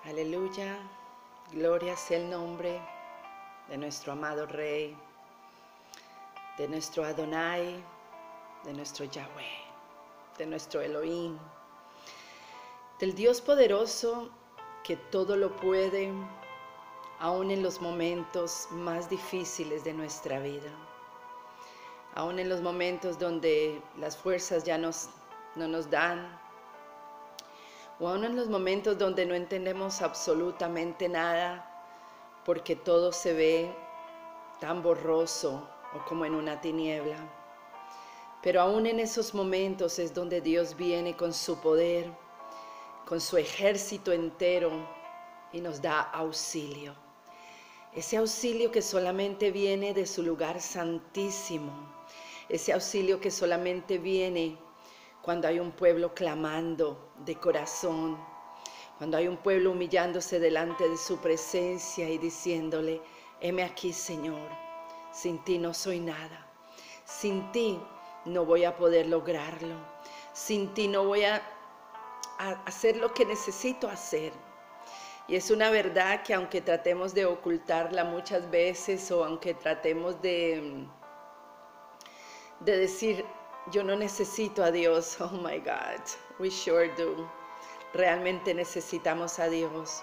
Aleluya, gloria sea el nombre de nuestro amado Rey, de nuestro Adonai, de nuestro Yahweh, de nuestro Elohim, del Dios poderoso que todo lo puede, aún en los momentos más difíciles de nuestra vida, aún en los momentos donde las fuerzas ya no nos dan, o aún en los momentos donde no entendemos absolutamente nada, porque todo se ve tan borroso o como en una tiniebla. Pero aún en esos momentos es donde Dios viene con su poder, con su ejército entero y nos da auxilio. Ese auxilio que solamente viene de su lugar santísimo. Ese auxilio que solamente viene cuando hay un pueblo clamando de corazón, cuando hay un pueblo humillándose delante de su presencia y diciéndole: heme aquí, Señor, sin ti no soy nada, sin ti no voy a poder lograrlo, sin ti no voy a hacer lo que necesito hacer. Y es una verdad que aunque tratemos de ocultarla muchas veces, o aunque tratemos de decir yo no necesito a Dios, oh my God, we sure do. Realmente necesitamos a Dios,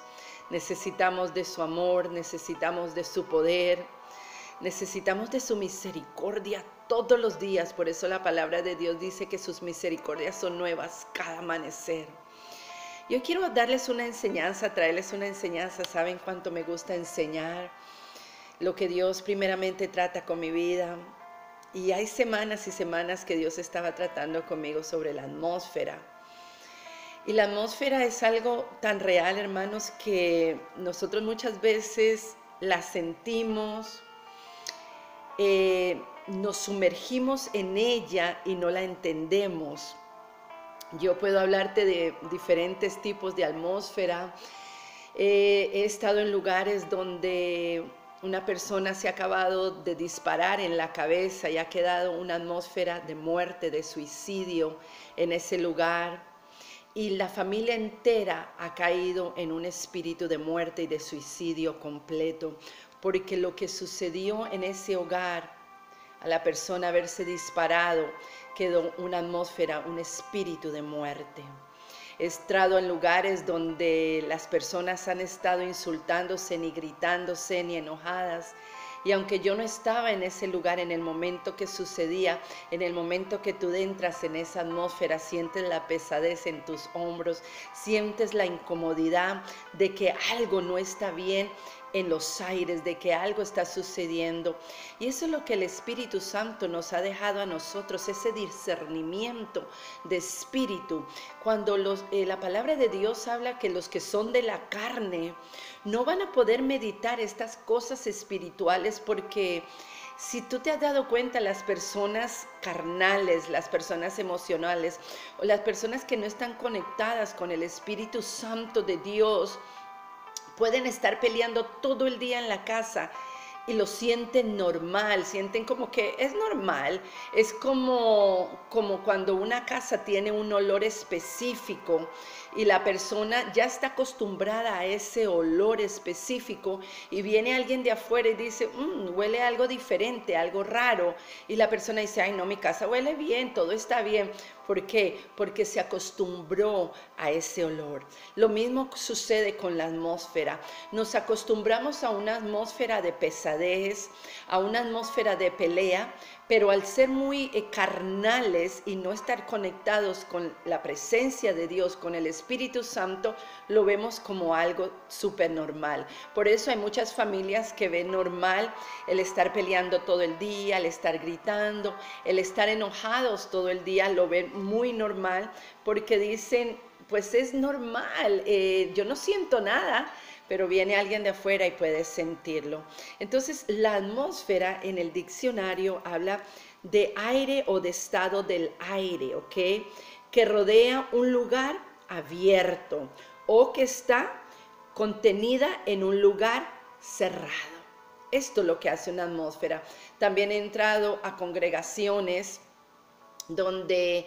necesitamos de su amor, necesitamos de su poder, necesitamos de su misericordia todos los días. Por eso la palabra de Dios dice que sus misericordias son nuevas cada amanecer. Yo quiero darles una enseñanza, traerles una enseñanza. Saben cuánto me gusta enseñar lo que Dios primeramente trata con mi vida. Y hay semanas y semanas que Dios estaba tratando conmigo sobre la atmósfera. Y la atmósfera es algo tan real, hermanos, que nosotros muchas veces la sentimos, nos sumergimos en ella y no la entendemos. Yo puedo hablarte de diferentes tipos de atmósfera. He estado en lugares donde una persona se ha acabado de disparar en la cabeza y ha quedado una atmósfera de muerte, de suicidio en ese lugar. Y la familia entera ha caído en un espíritu de muerte y de suicidio completo, porque lo que sucedió en ese hogar, a la persona haberse disparado, quedó una atmósfera, un espíritu de muerte. He estado en lugares donde las personas han estado insultándose, ni gritándose, ni enojadas. Y aunque yo no estaba en ese lugar en el momento que sucedía, en el momento que tú entras en esa atmósfera, sientes la pesadez en tus hombros, sientes la incomodidad de que algo no está bien en los aires, de que algo está sucediendo. Y eso es lo que el Espíritu Santo nos ha dejado a nosotros, ese discernimiento de espíritu. Cuando la palabra de Dios habla que los que son de la carne no van a poder meditar estas cosas espirituales, porque si tú te has dado cuenta, las personas carnales, las personas emocionales, o las personas que no están conectadas con el Espíritu Santo de Dios, pueden estar peleando todo el día en la casa y lo sienten normal, sienten como que es normal. Es como cuando una casa tiene un olor específico y la persona ya está acostumbrada a ese olor específico, y viene alguien de afuera y dice: huele algo diferente, algo raro, y la persona dice: ay no, mi casa huele bien, todo está bien. ¿Por qué? Porque se acostumbró a ese olor. Lo mismo sucede con la atmósfera. Nos acostumbramos a una atmósfera de pesadez, a una atmósfera de pelea, pero al ser muy carnales y no estar conectados con la presencia de Dios, con el Espíritu Santo, lo vemos como algo súper normal. Por eso hay muchas familias que ven normal el estar peleando todo el día, el estar gritando, el estar enojados todo el día, lo ven muy normal, porque dicen: pues es normal, yo no siento nada. Pero viene alguien de afuera y puedes sentirlo. Entonces, la atmósfera en el diccionario habla de aire o de estado del aire, ¿ok? Que rodea un lugar abierto o que está contenida en un lugar cerrado. Esto es lo que hace una atmósfera. También he entrado a congregaciones donde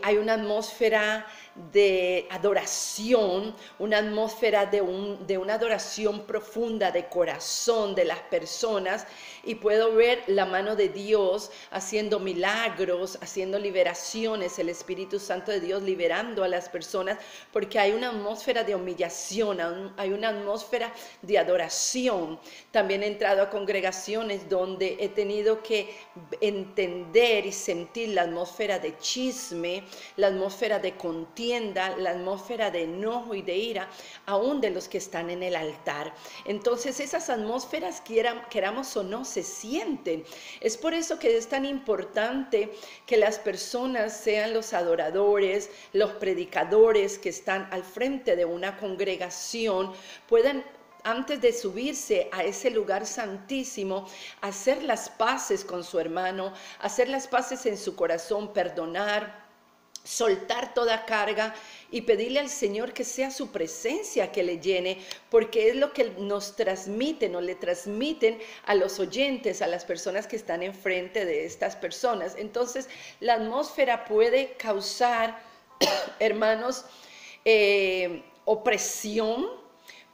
hay una atmósfera de adoración, una atmósfera de una adoración profunda de corazón de las personas, y puedo ver la mano de Dios haciendo milagros, haciendo liberaciones, el Espíritu Santo de Dios liberando a las personas, porque hay una atmósfera de humillación, hay una atmósfera de adoración. También he entrado a congregaciones donde he tenido que entender y sentir la atmósfera de chisme, la atmósfera de contienda, la atmósfera de enojo y de ira, aún de los que están en el altar. Entonces esas atmósferas, queramos o no, se sienten. Es por eso que es tan importante que las personas sean los adoradores, los predicadores que están al frente de una congregación, puedan, antes de subirse a ese lugar santísimo, hacer las paces con su hermano, hacer las paces en su corazón, perdonar, soltar toda carga y pedirle al Señor que sea su presencia que le llene, porque es lo que nos transmiten o le transmiten a los oyentes, a las personas que están enfrente de estas personas. Entonces, la atmósfera puede causar, hermanos, opresión,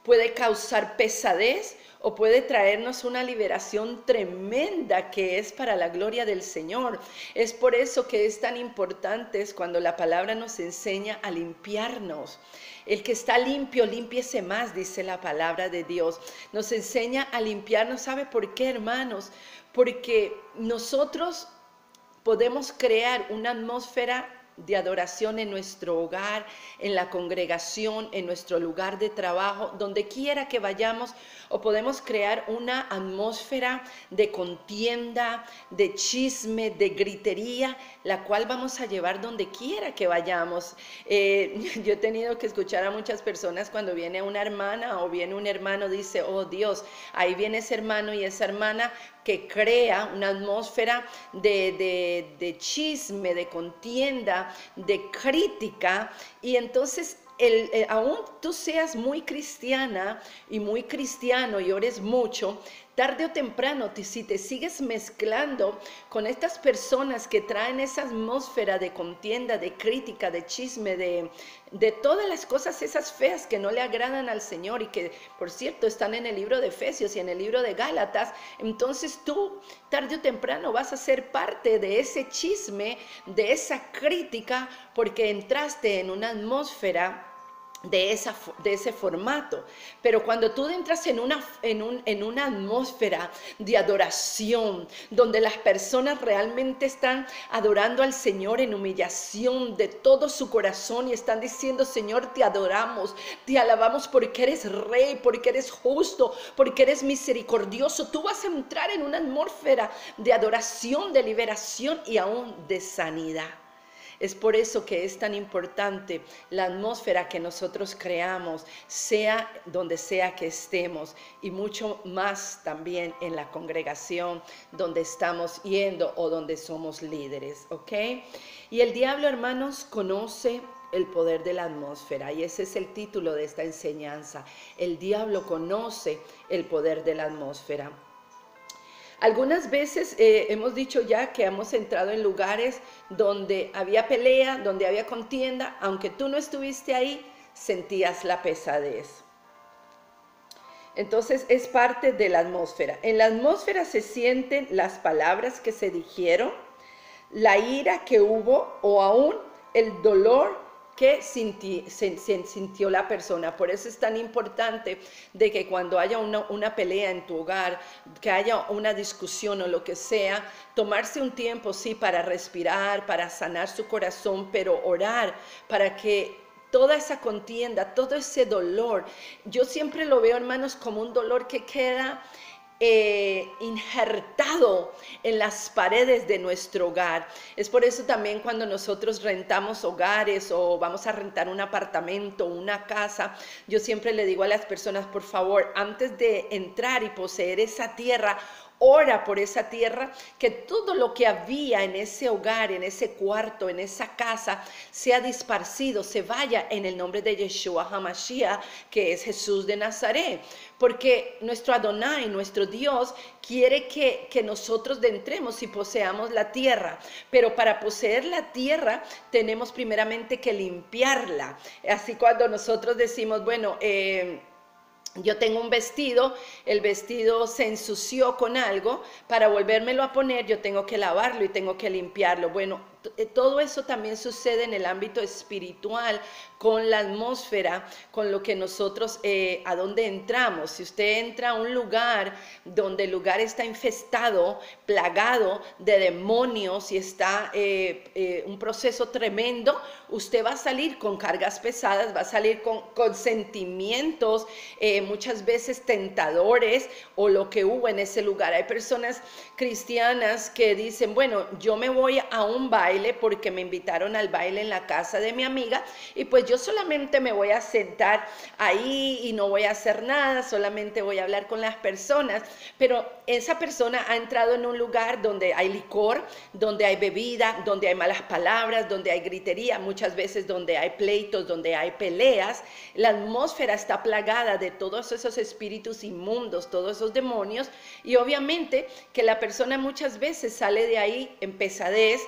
puede causar pesadez, o puede traernos una liberación tremenda que es para la gloria del Señor. Es por eso que es tan importante cuando la palabra nos enseña a limpiarnos. El que está limpio, límpiese más, dice la palabra de Dios. Nos enseña a limpiarnos. ¿Sabe por qué, hermanos? Porque nosotros podemos crear una atmósfera de adoración en nuestro hogar, en la congregación, en nuestro lugar de trabajo, donde quiera que vayamos, o podemos crear una atmósfera de contienda, de chisme, de gritería, la cual vamos a llevar donde quiera que vayamos. Yo he tenido que escuchar a muchas personas cuando viene una hermana o viene un hermano, dice, oh Dios, ahí viene ese hermano y esa hermana, que crea una atmósfera de chisme, de contienda, de crítica, y entonces aún tú seas muy cristiana y muy cristiano y ores mucho, tarde o temprano, si te sigues mezclando con estas personas que traen esa atmósfera de contienda, de crítica, de chisme, de todas las cosas esas feas que no le agradan al Señor y que, por cierto, están en el libro de Efesios y en el libro de Gálatas, entonces tú, tarde o temprano, vas a ser parte de ese chisme, de esa crítica, porque entraste en una atmósfera de ese formato. Pero cuando tú entras en una atmósfera de adoración, donde las personas realmente están adorando al Señor en humillación de todo su corazón y están diciendo, Señor, te adoramos, te alabamos porque eres rey, porque eres justo, porque eres misericordioso, tú vas a entrar en una atmósfera de adoración, de liberación y aún de sanidad. Es por eso que es tan importante la atmósfera que nosotros creamos, sea donde sea que estemos, y mucho más también en la congregación donde estamos yendo o donde somos líderes, ¿ok? Y el diablo, hermanos, conoce el poder de la atmósfera, y ese es el título de esta enseñanza. El diablo conoce el poder de la atmósfera. Algunas veces hemos dicho ya que hemos entrado en lugares donde había pelea, donde había contienda, aunque tú no estuviste ahí, sentías la pesadez. Entonces es parte de la atmósfera. En la atmósfera se sienten las palabras que se dijeron, la ira que hubo o aún el dolor que sintió la persona. Por eso es tan importante de que cuando haya una pelea en tu hogar, que haya una discusión o lo que sea, tomarse un tiempo, sí, para respirar, para sanar su corazón, pero orar para que toda esa contienda, todo ese dolor, yo siempre lo veo, hermanos, como un dolor que queda injertado en las paredes de nuestro hogar. Es por eso también cuando nosotros rentamos hogares o vamos a rentar un apartamento, una casa, yo siempre le digo a las personas, por favor, antes de entrar y poseer esa tierra, ora por esa tierra, que todo lo que había en ese hogar, en ese cuarto, en esa casa, sea disparcido, se vaya en el nombre de Yeshua HaMashiach, que es Jesús de Nazaret. Porque nuestro Adonai, nuestro Dios, quiere que nosotros entremos y poseamos la tierra. Pero para poseer la tierra, tenemos primeramente que limpiarla. Así cuando nosotros decimos, bueno, yo tengo un vestido, el vestido se ensució con algo, para volvérmelo a poner yo tengo que lavarlo y tengo que limpiarlo. Bueno, todo eso también sucede en el ámbito espiritual, con la atmósfera, con lo que nosotros, a dónde entramos. Si usted entra a un lugar donde el lugar está infestado, plagado de demonios y está un proceso tremendo, usted va a salir con cargas pesadas, va a salir con sentimientos muchas veces tentadores o lo que hubo en ese lugar. Hay personas cristianas que dicen, bueno, yo me voy a un baile porque me invitaron al baile en la casa de mi amiga y pues yo solamente me voy a sentar ahí y no voy a hacer nada, solamente voy a hablar con las personas, pero esa persona ha entrado en un lugar donde hay licor, donde hay bebida, donde hay malas palabras, donde hay gritería, muchas veces donde hay pleitos, donde hay peleas. La atmósfera está plagada de todos esos espíritus inmundos, todos esos demonios, y obviamente que la persona muchas veces sale de ahí en pesadez,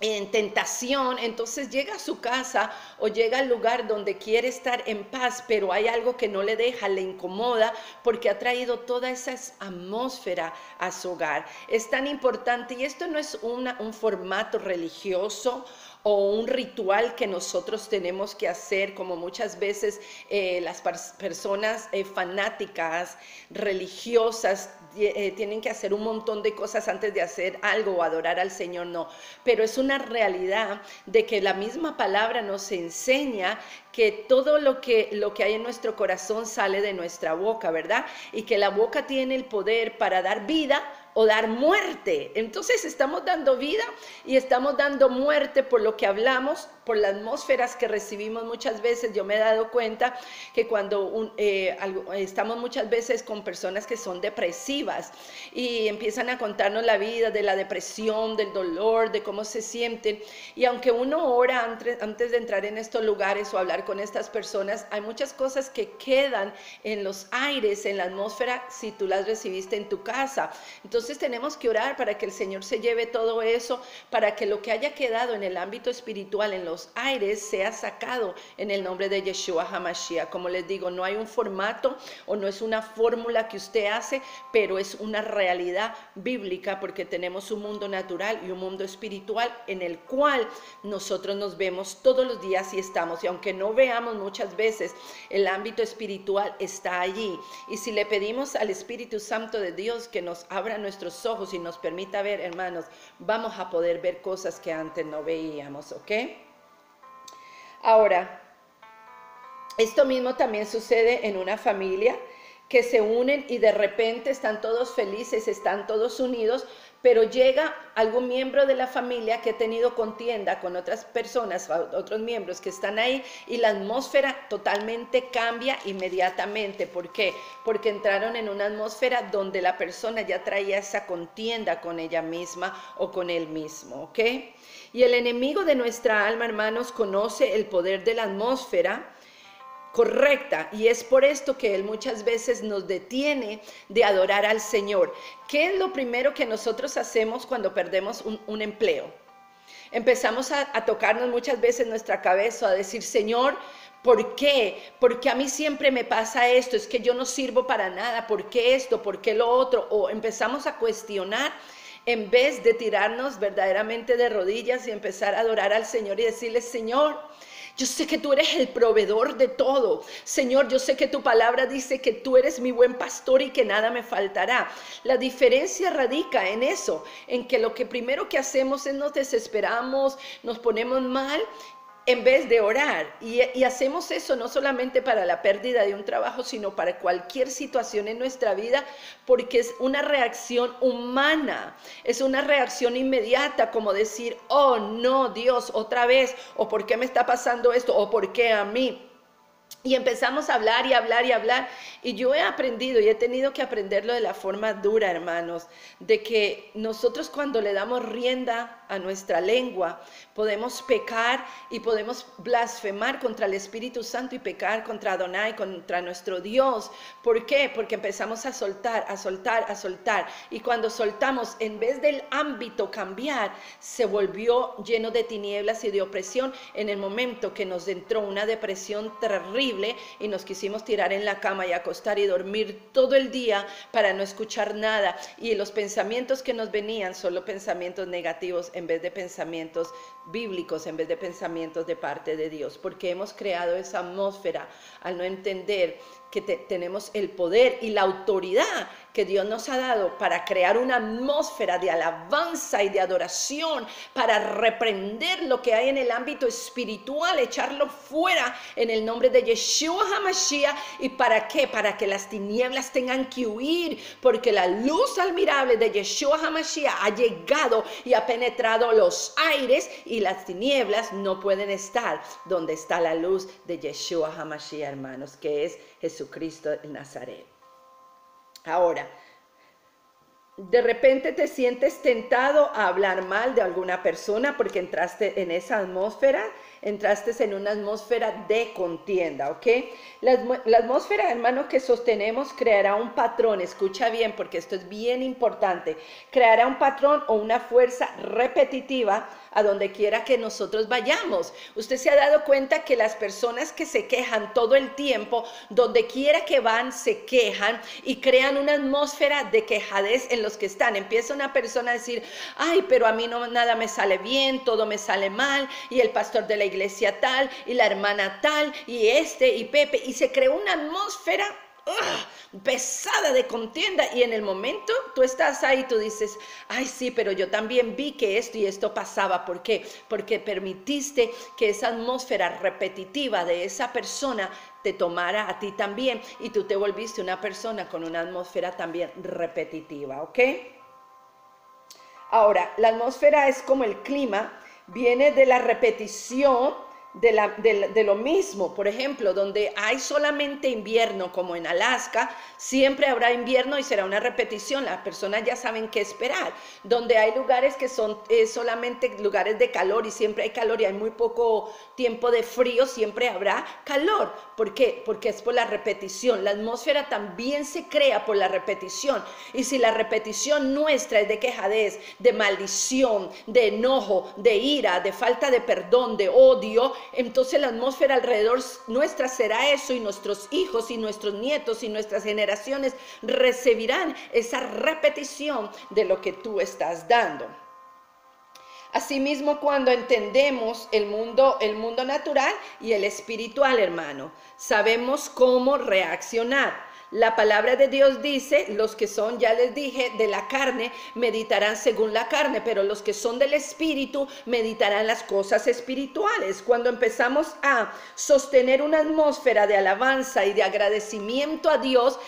en tentación, entonces llega a su casa o llega al lugar donde quiere estar en paz, pero hay algo que no le deja, le incomoda, porque ha traído toda esa atmósfera a su hogar. Es tan importante, y esto no es un formato religioso o un ritual que nosotros tenemos que hacer, como muchas veces las personas fanáticas, religiosas, tienen que hacer un montón de cosas antes de hacer algo o adorar al Señor, no. Pero es una realidad de que la misma palabra nos enseña que todo lo que hay en nuestro corazón sale de nuestra boca, ¿verdad? Y que la boca tiene el poder para dar vida o dar muerte. Entonces estamos dando vida y estamos dando muerte por lo que hablamos, por las atmósferas que recibimos muchas veces. Yo me he dado cuenta que cuando estamos muchas veces con personas que son depresivas y empiezan a contarnos la vida de la depresión, del dolor, de cómo se sienten, y aunque uno ora antes de entrar en estos lugares o hablar con estas personas, hay muchas cosas que quedan en los aires, en la atmósfera, si tú las recibiste en tu casa. Entonces tenemos que orar para que el Señor se lleve todo eso, para que lo que haya quedado en el ámbito espiritual, en los aires, sea sacado en el nombre de Yeshua HaMashiach. Como les digo, no hay un formato o no es una fórmula que usted hace, pero es una realidad bíblica, porque tenemos un mundo natural y un mundo espiritual en el cual nosotros nos vemos todos los días y estamos, y aunque no veamos muchas veces, el ámbito espiritual está allí. Y si le pedimos al Espíritu Santo de Dios que nos abra nuestros ojos y nos permita ver, hermanos, vamos a poder ver cosas que antes no veíamos, ¿ok? Ahora, esto mismo también sucede en una familia, que se unen y de repente están todos felices, están todos unidos, pero llega algún miembro de la familia que ha tenido contienda con otras personas, otros miembros que están ahí, y la atmósfera totalmente cambia inmediatamente. ¿Por qué? Porque entraron en una atmósfera donde la persona ya traía esa contienda con ella misma o con él mismo, ¿ok? Y el enemigo de nuestra alma, hermanos, conoce el poder de la atmósfera correcta, y es por esto que él muchas veces nos detiene de adorar al Señor. ¿Qué es lo primero que nosotros hacemos cuando perdemos un empleo? Empezamos a tocarnos muchas veces nuestra cabeza, a decir, Señor, ¿por qué? ¿Por qué a mí siempre me pasa esto? Es que yo no sirvo para nada. ¿Por qué esto? ¿Por qué lo otro? O empezamos a cuestionar, en vez de tirarnos verdaderamente de rodillas y empezar a adorar al Señor y decirle, Señor, yo sé que tú eres el proveedor de todo. Señor, yo sé que tu palabra dice que tú eres mi buen pastor y que nada me faltará. La diferencia radica en eso, en que lo que primero que hacemos es nos desesperamos, nos ponemos mal, en vez de orar. Y hacemos eso no solamente para la pérdida de un trabajo, sino para cualquier situación en nuestra vida, porque es una reacción humana, es una reacción inmediata, como decir, oh no, Dios, otra vez, o ¿por qué me está pasando esto? O ¿por qué a mí? Y empezamos a hablar y hablar y hablar. Y yo he aprendido y he tenido que aprenderlo de la forma dura, hermanos, de que nosotros cuando le damos rienda a nuestra lengua, podemos pecar y podemos blasfemar contra el Espíritu Santo y pecar contra Adonai, contra nuestro Dios. ¿Por qué? Porque empezamos a soltar, a soltar, a soltar. Y cuando soltamos, en vez del ámbito cambiar, se volvió lleno de tinieblas y de opresión en el momento que nos entró una depresión terrible y nos quisimos tirar en la cama y acostar y dormir todo el día para no escuchar nada, y los pensamientos que nos venían solo pensamientos negativos en vez de pensamientos bíblicos, en vez de pensamientos de parte de Dios, porque hemos creado esa atmósfera al no entender que tenemos el poder y la autoridad que Dios nos ha dado para crear una atmósfera de alabanza y de adoración, para reprender lo que hay en el ámbito espiritual, echarlo fuera en el nombre de Yeshua HaMashiach. ¿Y para qué? Para que las tinieblas tengan que huir, porque la luz admirable de Yeshua HaMashiach ha llegado y ha penetrado los aires, y las tinieblas no pueden estar donde está la luz de Yeshua HaMashiach, hermanos, que es Jesucristo de Nazaret. Ahora, de repente te sientes tentado a hablar mal de alguna persona porque entraste en esa atmósfera, entraste en una atmósfera de contienda, ¿ok? La atmósfera, hermanos, que sostenemos creará un patrón, escucha bien porque esto es bien importante, creará un patrón o una fuerza repetitiva a donde quiera que nosotros vayamos. Usted se ha dado cuenta que las personas que se quejan todo el tiempo, donde quiera que van, se quejan y crean una atmósfera de quejadez en los que están. Empieza una persona a decir, ay, pero a mí no, nada me sale bien, todo me sale mal, y el pastor de la iglesia tal, y la hermana tal, y y Pepe, y se creó una atmósfera pesada de contienda, y en el momento tú estás ahí, tú dices, ay sí, pero yo también vi que esto y esto pasaba. ¿Por qué? Porque permitiste que esa atmósfera repetitiva de esa persona te tomara a ti también, y tú te volviste una persona con una atmósfera también repetitiva, ¿ok? Ahora, la atmósfera es como el clima, viene de la repetición de lo mismo. Por ejemplo, donde hay solamente invierno, como en Alaska, siempre habrá invierno y será una repetición. Las personas ya saben qué esperar. Donde hay lugares que son solamente lugares de calor y siempre hay calor, y hay muy poco tiempo de frío, siempre habrá calor. ¿Por qué? Porque es por la repetición. La atmósfera también se crea por la repetición. Y si la repetición nuestra es de quejadez, de maldición, de enojo, de ira, de falta de perdón, de odio, entonces la atmósfera alrededor nuestra será eso, y nuestros hijos y nuestros nietos y nuestras generaciones recibirán esa repetición de lo que tú estás dando. Asimismo, cuando entendemos el mundo natural y el espiritual, hermano, sabemos cómo reaccionar. La palabra de Dios dice, los que son, ya les dije, de la carne, meditarán según la carne, pero los que son del espíritu, meditarán las cosas espirituales. Cuando empezamos a sostener una atmósfera de alabanza y de agradecimiento a Dios,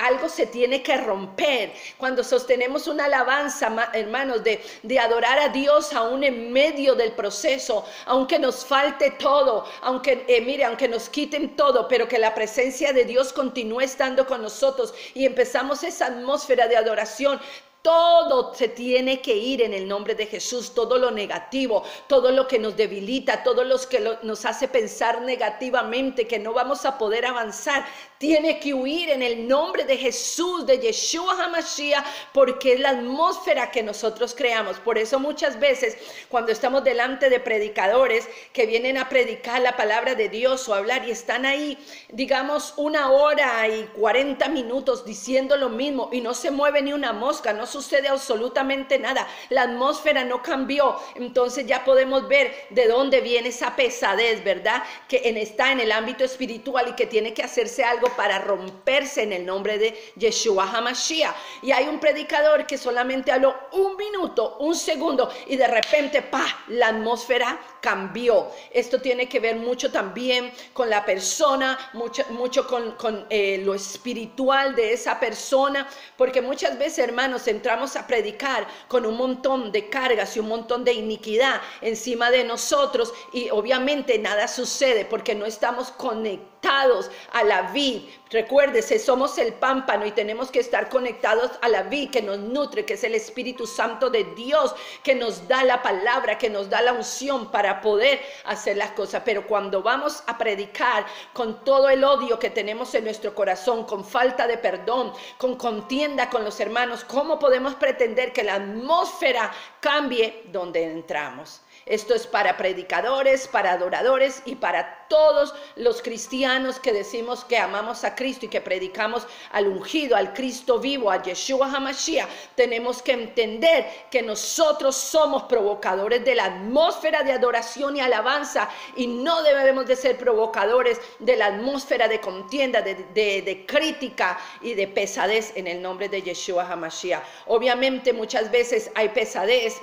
algo se tiene que romper. Cuando sostenemos una alabanza, hermanos, de adorar a Dios aún en medio del proceso, aunque nos falte todo, aunque aunque nos quiten todo, pero que la presencia de Dios continúe estando con nosotros, y empezamos esa atmósfera de adoración, todo se tiene que ir en el nombre de Jesús. Todo lo negativo, todo lo que nos debilita, todo lo que nos hace pensar negativamente, que no vamos a poder avanzar, tiene que huir en el nombre de Jesús, de Yeshua HaMashiach, porque es la atmósfera que nosotros creamos. Por eso muchas veces cuando estamos delante de predicadores que vienen a predicar la palabra de Dios o hablar, y están ahí, digamos, 1 hora y 40 minutos diciendo lo mismo, y no se mueve ni una mosca, no sucede absolutamente nada, la atmósfera no cambió, entonces ya podemos ver de dónde viene esa pesadez, ¿verdad? Que está en el ámbito espiritual y que tiene que hacerse algo para romperse en el nombre de Yeshua HaMashiach. Y hay un predicador que solamente habló 1 minuto, 1 segundo, y de repente, ¡pa!, la atmósfera cambió. Esto tiene que ver mucho también con la persona, mucho con lo espiritual de esa persona, porque muchas veces, hermanos, entramos a predicar con un montón de cargas y un montón de iniquidad encima de nosotros y obviamente nada sucede porque no estamos conectados a la vid. Recuérdese, somos el pámpano y tenemos que estar conectados a la vid que nos nutre, que es el Espíritu Santo de Dios, que nos da la palabra, que nos da la unción para poder hacer las cosas. Pero cuando vamos a predicar con todo el odio que tenemos en nuestro corazón, con falta de perdón, con contienda con los hermanos, ¿cómo podemos pretender que la atmósfera cambie donde entramos? Esto es para predicadores, para adoradores y para todos los cristianos que decimos que amamos a Cristo y que predicamos al ungido, al Cristo vivo, a Yeshua HaMashiach. Tenemos que entender que nosotros somos provocadores de la atmósfera de adoración y alabanza y no debemos de ser provocadores de la atmósfera de contienda, de crítica y de pesadez en el nombre de Yeshua HaMashiach. Obviamente muchas veces hay pesadez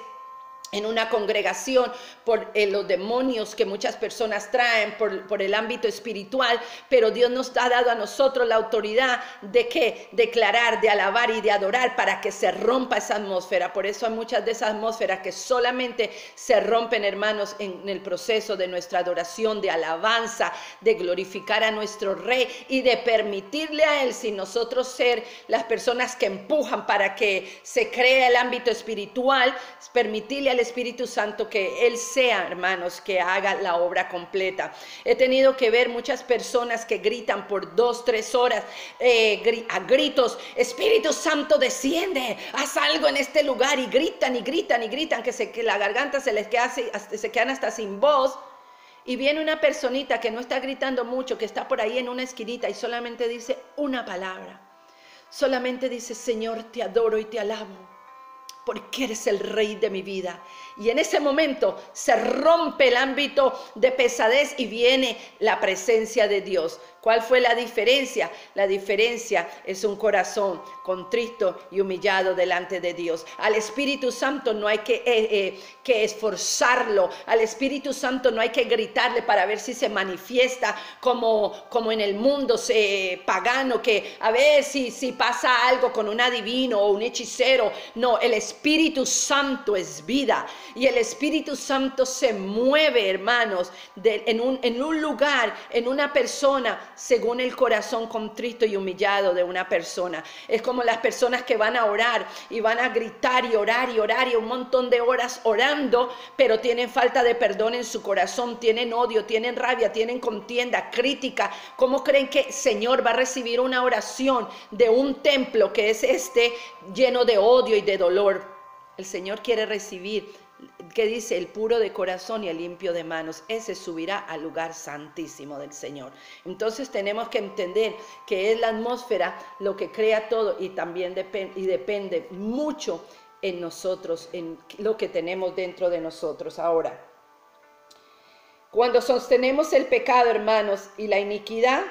en una congregación por los demonios que muchas personas traen, por el ámbito espiritual, pero Dios nos ha dado a nosotros la autoridad de que declarar, de alabar y de adorar para que se rompa esa atmósfera. Por eso hay muchas de esas atmósferas que solamente se rompen, hermanos, en el proceso de nuestra adoración, de alabanza, de glorificar a nuestro Rey y de permitirle a Él, sin nosotros ser las personas que empujan para que se cree el ámbito espiritual, permitirle al Espíritu Santo que Él sea, hermanos, que haga la obra completa. He tenido que ver muchas personas que gritan por 2, 3 horas a gritos: Espíritu Santo, desciende, haz algo en este lugar, y gritan y gritan y gritan que la garganta se les queda, se quedan hasta sin voz. Y viene una personita que no está gritando mucho, que está por ahí en una esquinita y solamente dice una palabra, solamente dice: Señor, te adoro y te alabo, porque eres el Rey de mi vida. Y en ese momento se rompe el ámbito de pesadez y viene la presencia de Dios. ¿Cuál fue la diferencia? La diferencia es un corazón contrito y humillado delante de Dios. Al Espíritu Santo no hay que esforzarlo. Al Espíritu Santo no hay que gritarle para ver si se manifiesta como en el mundo pagano, que a ver si pasa algo con un adivino o un hechicero. No, el Espíritu Santo es vida y el Espíritu Santo se mueve, hermanos, en un lugar, en una persona, según el corazón contrito y humillado de una persona. Es como las personas que van a orar y van a gritar y orar y orar y un montón de horas orando, pero tienen falta de perdón en su corazón, tienen odio, tienen rabia, tienen contienda, crítica. ¿Cómo creen que el Señor va a recibir una oración de un templo que es lleno de odio y de dolor? El Señor quiere recibir, que dice, el puro de corazón y el limpio de manos. Ese subirá al lugar santísimo del Señor. Entonces tenemos que entender que es la atmósfera lo que crea todo y también depende mucho en nosotros, en lo que tenemos dentro de nosotros. Ahora, cuando sostenemos el pecado, hermanos, y la iniquidad,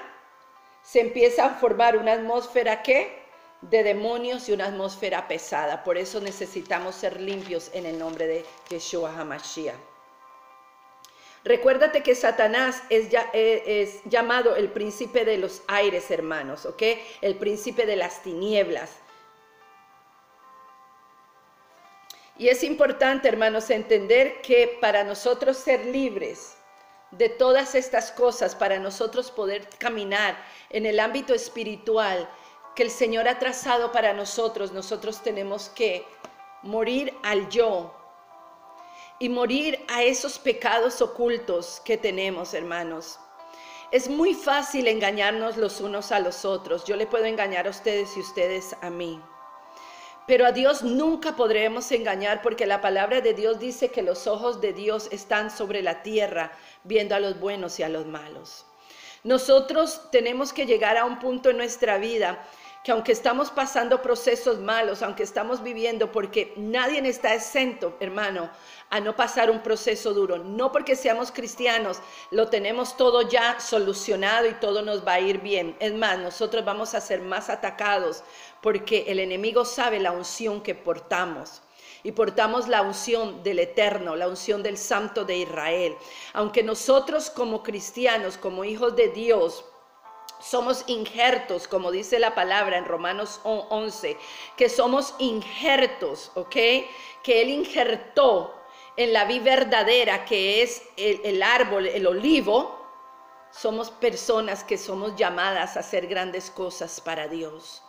se empieza a formar una atmósfera de demonios y una atmósfera pesada. Por eso necesitamos ser limpios en el nombre de Yeshua HaMashiach. Recuérdate que Satanás es llamado el príncipe de los aires, hermanos, ¿ok? El príncipe de las tinieblas. Y es importante, hermanos, entender que para nosotros ser libres de todas estas cosas, para nosotros poder caminar en el ámbito espiritual que el Señor ha trazado para nosotros, nosotros tenemos que morir al yo y morir a esos pecados ocultos que tenemos, hermanos. Es muy fácil engañarnos los unos a los otros. Yo le puedo engañar a ustedes y ustedes a mí. Pero a Dios nunca podremos engañar, porque la palabra de Dios dice que los ojos de Dios están sobre la tierra, viendo a los buenos y a los malos. Nosotros tenemos que llegar a un punto en nuestra vida que aunque estamos pasando procesos malos, aunque estamos viviendo, porque nadie está exento, hermano, a no pasar un proceso duro. No porque seamos cristianos, lo tenemos todo ya solucionado y todo nos va a ir bien. Es más, nosotros vamos a ser más atacados porque el enemigo sabe la unción que portamos. y portamos la unción del Eterno, la unción del Santo de Israel. Aunque nosotros como cristianos, como hijos de Dios, somos injertos, como dice la palabra en Romanos 11, que somos injertos, ¿ok? Que Él injertó en la vid verdadera, que es el árbol, el olivo. Somos personas que somos llamadas a hacer grandes cosas para Dios.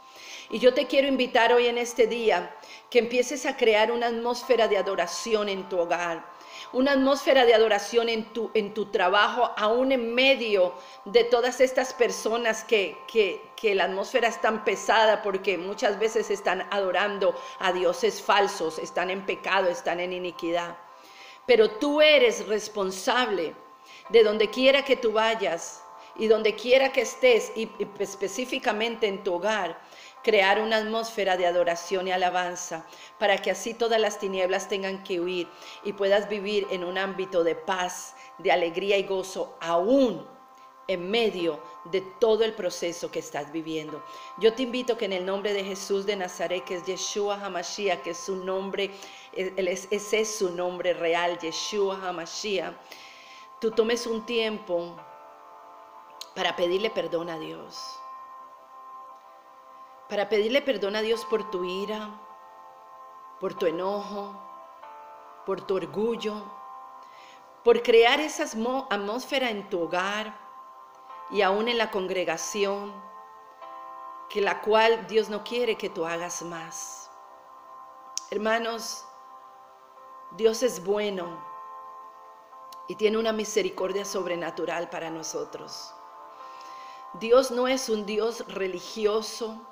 Y yo te quiero invitar hoy en este día que empieces a crear una atmósfera de adoración en tu hogar, una atmósfera de adoración en tu trabajo, aún en medio de todas estas personas que la atmósfera es tan pesada porque muchas veces están adorando a dioses falsos, están en pecado, están en iniquidad. Pero tú eres responsable de donde quiera que tú vayas y donde quiera que estés, y específicamente en tu hogar, crear una atmósfera de adoración y alabanza, para que así todas las tinieblas tengan que huir y puedas vivir en un ámbito de paz, de alegría y gozo, aún en medio de todo el proceso que estás viviendo. Yo te invito que en el nombre de Jesús de Nazaret, que es Yeshua HaMashiach, que es su nombre, ese es su nombre real, Yeshua HaMashiach, tú tomes un tiempo para pedirle perdón a Dios. Para pedirle perdón a Dios por tu ira, por tu enojo, por tu orgullo, por crear esa atmósfera en tu hogar y aún en la congregación, que la cual Dios no quiere que tú hagas más. Hermanos, Dios es bueno y tiene una misericordia sobrenatural para nosotros. Dios no es un Dios religioso,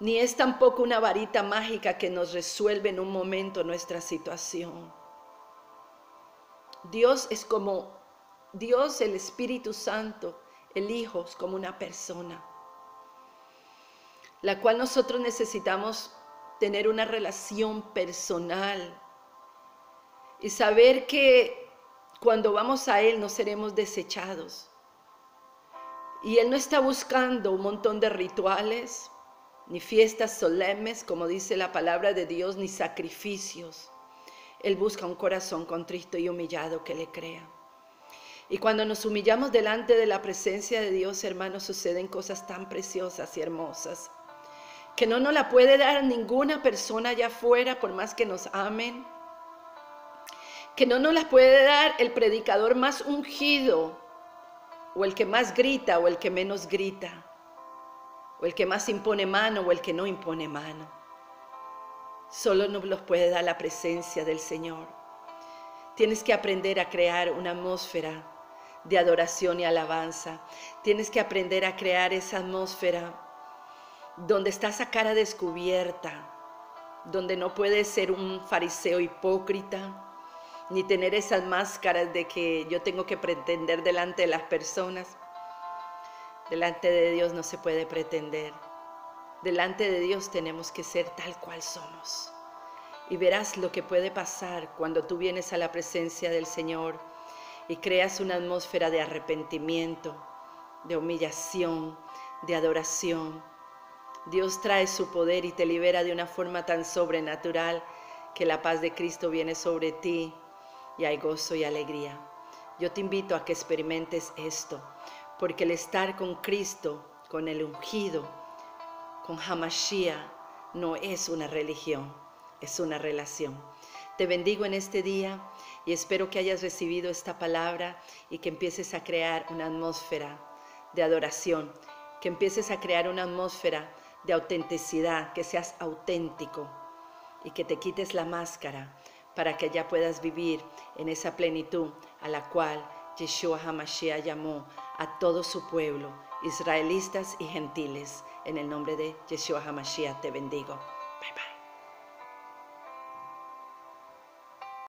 ni es tampoco una varita mágica que nos resuelve en un momento nuestra situación. Dios es como Dios, el Espíritu Santo, el Hijo, es como una persona, la cual nosotros necesitamos tener una relación personal y saber que cuando vamos a Él no seremos desechados. Y Él no está buscando un montón de rituales, ni fiestas solemnes, como dice la palabra de Dios, ni sacrificios. Él busca un corazón contrito y humillado que le crea. Y cuando nos humillamos delante de la presencia de Dios, hermanos, suceden cosas tan preciosas y hermosas, que no nos la puede dar ninguna persona allá afuera, por más que nos amen, que no nos la puede dar el predicador más ungido, o el que más grita, o el que menos grita, o el que más impone mano, o el que no impone mano. Solo nos los puede dar la presencia del Señor. Tienes que aprender a crear una atmósfera de adoración y alabanza. Tienes que aprender a crear esa atmósfera donde estás a cara descubierta, donde no puedes ser un fariseo hipócrita, ni tener esas máscaras de que yo tengo que pretender delante de las personas. Delante de Dios no se puede pretender. Delante de Dios tenemos que ser tal cual somos. Y verás lo que puede pasar cuando tú vienes a la presencia del Señor y creas una atmósfera de arrepentimiento, de humillación, de adoración. Dios trae su poder y te libera de una forma tan sobrenatural que la paz de Cristo viene sobre ti y hay gozo y alegría. Yo te invito a que experimentes esto, porque el estar con Cristo, con el ungido, con HaMashiach, no es una religión, es una relación. Te bendigo en este día y espero que hayas recibido esta palabra y que empieces a crear una atmósfera de adoración, que empieces a crear una atmósfera de autenticidad, que seas auténtico y que te quites la máscara para que ya puedas vivir en esa plenitud a la cual Yeshua HaMashiach llamó a todo su pueblo, israelitas y gentiles. En el nombre de Yeshua HaMashiach te bendigo. Bye bye.